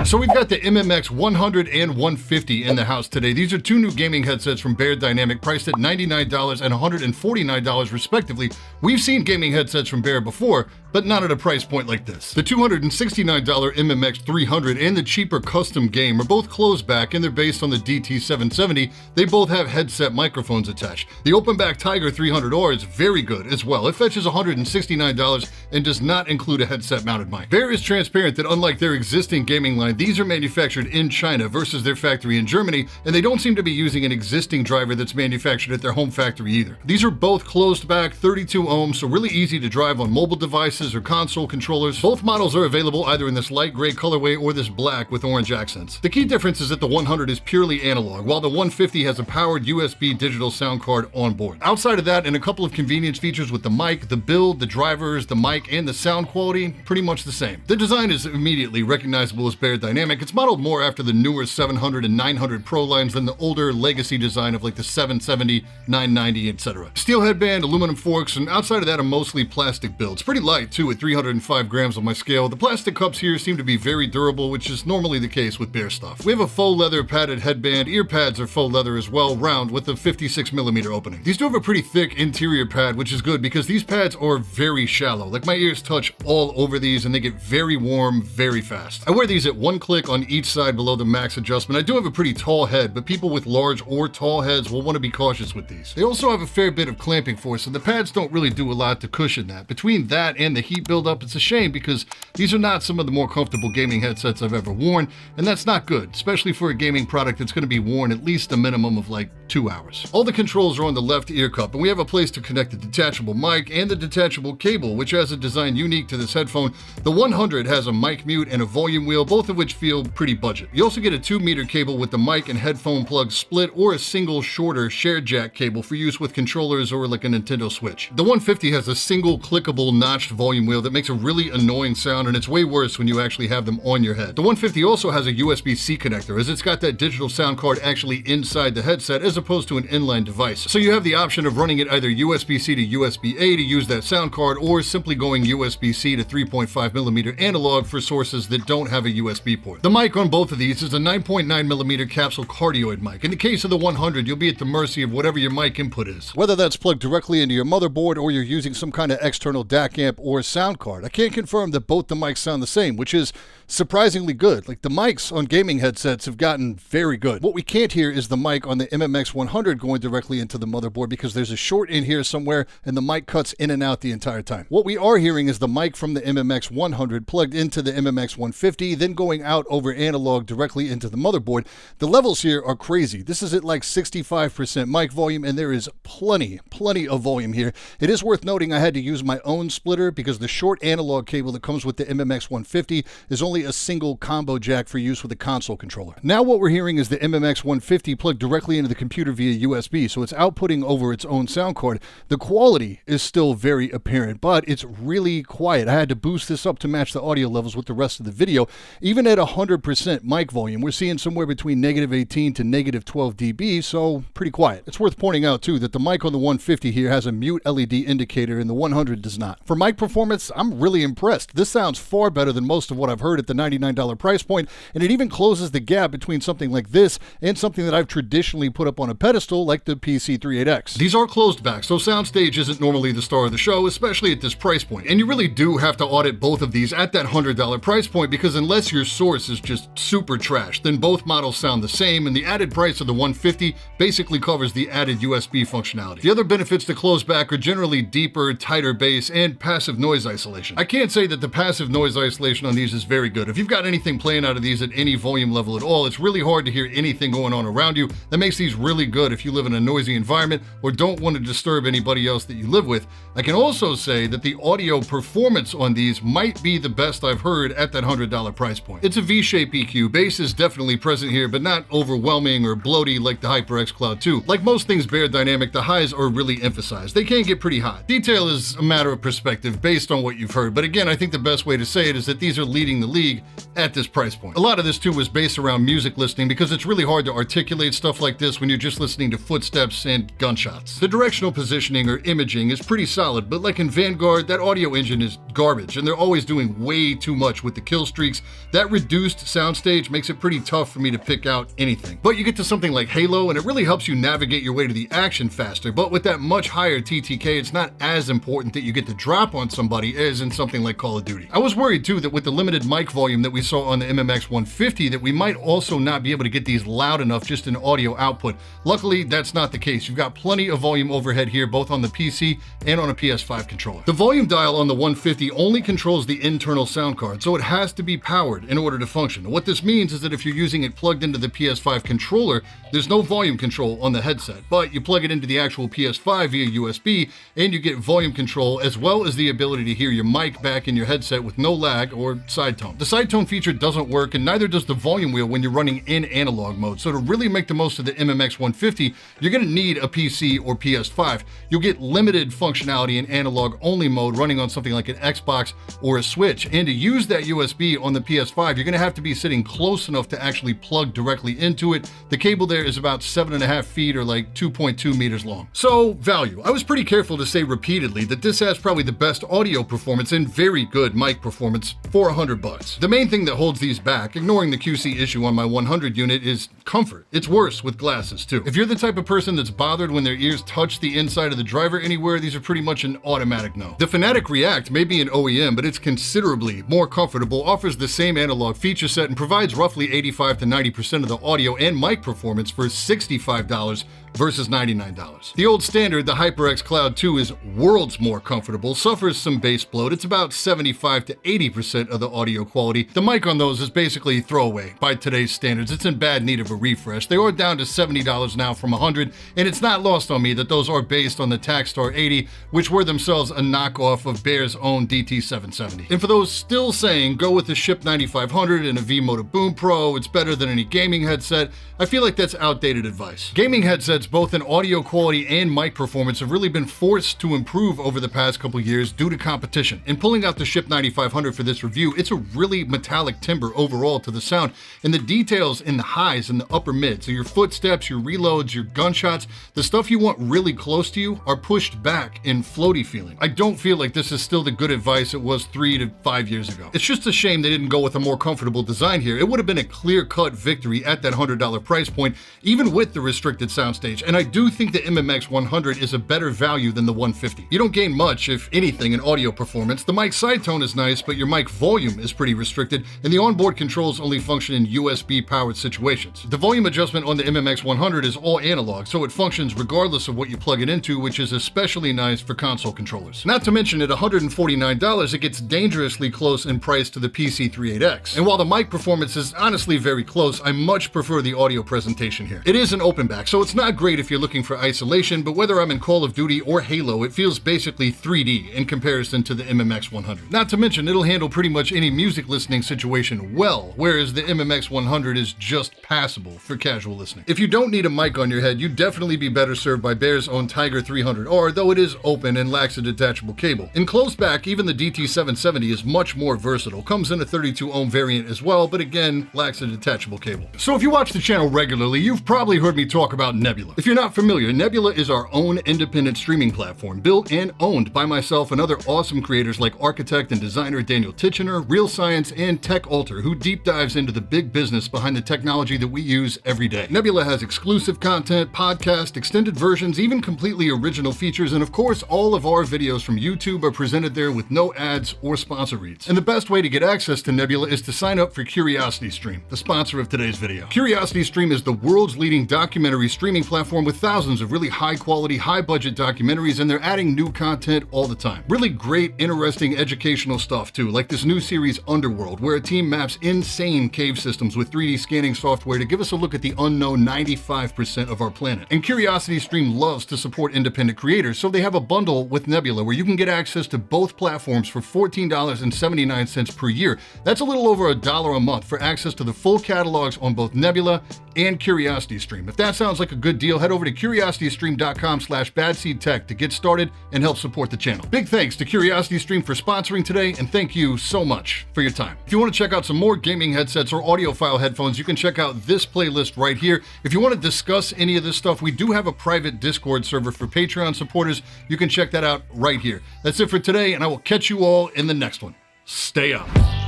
So we've got the MMX 100 and 150 in the house today. These are two new gaming headsets from Beyerdynamic, priced at $99 and $149 respectively. We've seen gaming headsets from Beyer before, but not at a price point like this. The $269 MMX 300 and the cheaper custom game are both closed back, and they're based on the DT770. They both have headset microphones attached. The open back TYGR 300R is very good as well. It fetches $169 and does not include a headset mounted mic. Beyer is transparent that unlike their existing gaming line, these are manufactured in China versus their factory in Germany, and they don't seem to be using an existing driver that's manufactured at their home factory either. These are both closed back, 32 ohms, so really easy to drive on mobile devices or console controllers. Both models are available either in this light gray colorway or this black with orange accents. The key difference is that the 100 is purely analog, while the 150 has a powered USB digital sound card on board. Outside of that, and a couple of convenience features with the mic, the build, the drivers, the mic, and the sound quality, pretty much the same. The design is immediately recognizable as Beyerdynamic. It's modeled more after the newer 700 and 900 Pro lines than the older legacy design of like the 770, 990, etc. Steel headband, aluminum forks, and outside of that, a mostly plastic build. It's pretty light too, at 305 grams on my scale. The plastic cups here seem to be very durable, which is normally the case with Beyer stuff. We have a faux leather padded headband. Ear pads are faux leather as well, round with a 56mm opening. These do have a pretty thick interior pad, which is good because these pads are very shallow. Like my ears touch all over these and they get very warm very fast. I wear these at one click on each side below the max adjustment. I do have a pretty tall head, but people with large or tall heads will want to be cautious with these. They also have a fair bit of clamping force, and the pads don't really do a lot to cushion that. Between that and the heat buildup, it's a shame because these are not some of the more comfortable gaming headsets I've ever worn, and that's not good, especially for a gaming product that's going to be worn at least a minimum of like 2 hours. All the controls are on the left ear cup, and we have a place to connect the detachable mic and the detachable cable, which has a design unique to this headphone. The 100 has a mic mute and a volume wheel, both of which feel pretty budget. You also get a 2-meter cable with the mic and headphone plug split, or a single shorter shared jack cable for use with controllers or like a Nintendo Switch. The 150 has a single clickable notched volume wheel that makes a really annoying sound, and it's way worse when you actually have them on your head. The 150 also has a USB-C connector, as it's got that digital sound card actually inside the headset as opposed to an inline device. So you have the option of running it either USB-C to USB-A to use that sound card, or simply going USB-C to 3.5mm analog for sources that don't have a USB port. The mic on both of these is a 9.9mm capsule cardioid mic. In the case of the 100, you'll be at the mercy of whatever your mic input is, whether that's plugged directly into your motherboard or you're using some kind of external DAC amp or sound card. I can't confirm that both the mics sound the same, which is surprisingly good. Like, the mics on gaming headsets have gotten very good. What we can't hear is the mic on the MMX 100 going directly into the motherboard because there's a short in here somewhere and the mic cuts in and out the entire time. What we are hearing is the mic from the MMX 100 plugged into the MMX 150, then going out over analog directly into the motherboard. The levels here are crazy. This is at like 65% mic volume, and there is plenty of volume here. It is worth noting I had to use my own splitter because the short analog cable that comes with the MMX 150 is only a single combo jack for use with a console controller. Now what we're hearing is the MMX 150 plugged directly into the computer via USB, so it's outputting over its own sound card. The quality is still very apparent, but it's really quiet. I had to boost this up to match the audio levels with the rest of the video. Even at 100% mic volume, we're seeing somewhere between -18 to -12 dB, so pretty quiet. It's worth pointing out too that the mic on the 150 here has a mute LED indicator and the 100 does not. For mic performance, I'm really impressed. This sounds far better than most of what I've heard at the $99 price point, and it even closes the gap between something like this and something that I've traditionally put up on a pedestal like the PC38X. These are closed back, so soundstage isn't normally the star of the show, especially at this price point. And you really do have to audit both of these at that $100 price point, because unless your source is just super trash, then both models sound the same, and the added price of the 150 basically covers the added USB functionality. The other benefits to close back are generally deeper, tighter bass, and passive noise isolation. I can't say that the passive noise isolation on these is very good. If you've got anything playing out of these at any volume level at all, it's really hard to hear anything going on around you. That makes these really good if you live in a noisy environment or don't want to disturb anybody else that you live with. I can also say that the audio performance on these might be the best I've heard at that $100 price point. It's a V-shape EQ. Bass is definitely present here, but not overwhelming or bloaty like the HyperX Cloud 2. Like most things Beyerdynamic, the highs are really emphasized. They can get pretty hot. Detail is a matter of perspective based on what you've heard, but again, I think the best way to say it is that these are leading the league at this price point. A lot of this too was based around music listening, because it's really hard to articulate stuff like this when you're just listening to footsteps and gunshots. The directional positioning or imaging is pretty solid, but like in Vanguard, that audio engine is garbage, and they're always doing way too much with the kill streaks. That reduced soundstage makes it pretty tough for me to pick out anything. But you get to something like Halo, and it really helps you navigate your way to the action faster, but with that much higher TTK, it's not as important that you get the drop on somebody as in something like Call of Duty. I was worried too that with the limited mic volume that we saw on the MMX 150 that we might also not be able to get these loud enough just in audio output. Luckily, that's not the case. You've got plenty of volume overhead here, both on the PC and on a PS5 controller. The volume dial on the 150 only controls the internal sound card, so it has to be powered in order to function. What this means is that if you're using it plugged into the PS5 controller, there's no volume control on the headset, but you plug it into the actual PS5 via USB and you get volume control as well as the ability to hear your mic back in your headset with no lag or side tone. The side tone feature doesn't work, and neither does the volume wheel when you're running in analog mode. So to really make the most of the MMX 150, you're going to need a PC or PS5. You'll get limited functionality in analog only mode running on something like an Xbox or a Switch. And to use that USB on the PS5, you're going to have to be sitting close enough to actually plug directly into it. The cable there is about 7.5 feet or like 2.2 meters long. So value. I was pretty careful to say repeatedly that this has probably the best audio performance and very good mic performance for $100. The main thing that holds these back, ignoring the QC issue on my 100 unit, is comfort. It's worse with glasses too. If you're the type of person that's bothered when their ears touch the inside of the driver anywhere, these are pretty much an automatic no. The Fanatic React may be an OEM, but it's considerably more comfortable, offers the same analog feature set, and provides roughly 85 to 90% of the audio and mic performance for $65 versus $99. The old standard, the HyperX Cloud 2, is worlds more comfortable, suffers some bass bloat. It's about 75 to 80% of the audio quality. The mic on those is basically throwaway by today's standards. It's in bad need of a refresh. They are down to $70 now from $100, and it's not lost on me that those are based on the Takstar 80, which were themselves a knockoff of Bear's own DT770. And for those still saying go with the Ship 9500 and a V-Moda Boom Pro, it's better than any gaming headset, I feel like that's outdated advice. Gaming headsets, both in audio quality and mic performance, have really been forced to improve over the past couple years due to competition. In pulling out the Ship 9500 for this review, it's a really metallic timbre overall to the sound, and the details in the highs and the upper mid, so your footsteps, your reloads, your gunshots, the stuff you want really close to you, are pushed back in floaty feeling. I don't feel like this is still the good advice it was 3 to 5 years ago. It's just a shame they didn't go with a more comfortable design here. It would have been a clear-cut victory at that $100 price point, even with the restricted soundstage. And I do think the MMX 100 is a better value than the 150. You don't gain much, if anything, in audio performance. The mic side tone is nice, but your mic volume is pretty restricted, and the onboard controls only function in USB-powered situations. The volume adjustment on the MMX 100 is all analog, so it functions regardless of what you plug it into, which is especially nice for console controllers. Not to mention, at $149, it gets dangerously close in price to the PC38X. And while the mic performance is honestly very close, I much prefer the audio presentation here. It is an open back, so it's not great if you're looking for isolation, but whether I'm in Call of Duty or Halo, it feels basically 3D in comparison to the MMX 100. Not to mention, it'll handle pretty much any music listening situation well, whereas the MMX 100 is just passable for casual listening. If you don't need a mic on your head, you'd definitely be better served by Bear's own TYGR 300R, though it is open and lacks a detachable cable. In close back, even the DT770 is much more versatile. Comes in a 32 ohm variant as well, but again, lacks a detachable cable. So if you watch the channel regularly, you've probably heard me talk about Nebula. If you're not familiar, Nebula is our own independent streaming platform, built and owned by myself and other awesome creators like architect and designer Daniel Titchener, Real Science, and Tech Alter, who deep dives into the big business behind the technology that we use every day. Nebula has exclusive content, podcast, extended versions, even completely original features, and of course, all of our videos from YouTube are presented there with no ads or sponsor reads. And the best way to get access to Nebula is to sign up for CuriosityStream, the sponsor of today's video. CuriosityStream is the world's leading documentary streaming platform with thousands of really high-quality, high-budget documentaries, and they're adding new content all the time. Really great, interesting, educational stuff too, like this new series Underworld, where a team maps insane cave systems with 3D scanning software to give us a look at the unknown 95% of our planet. And CuriosityStream loves to support independent creators, so they have a bundle with Nebula where you can get access to both platforms for $14.79 per year. That's a little over $1 a month for access to the full catalogs on both Nebula and CuriosityStream. If that sounds like a good deal, deal, head over to curiositystream.com/badseedtech to get started and help support the channel. Big thanks to CuriosityStream for sponsoring today, and thank you so much for your time. If you want to check out some more gaming headsets or audiophile headphones, you can check out this playlist right here. If you want to discuss any of this stuff, we do have a private Discord server for Patreon supporters. You can check that out right here. That's it for today, and I will catch you all in the next one. Stay up.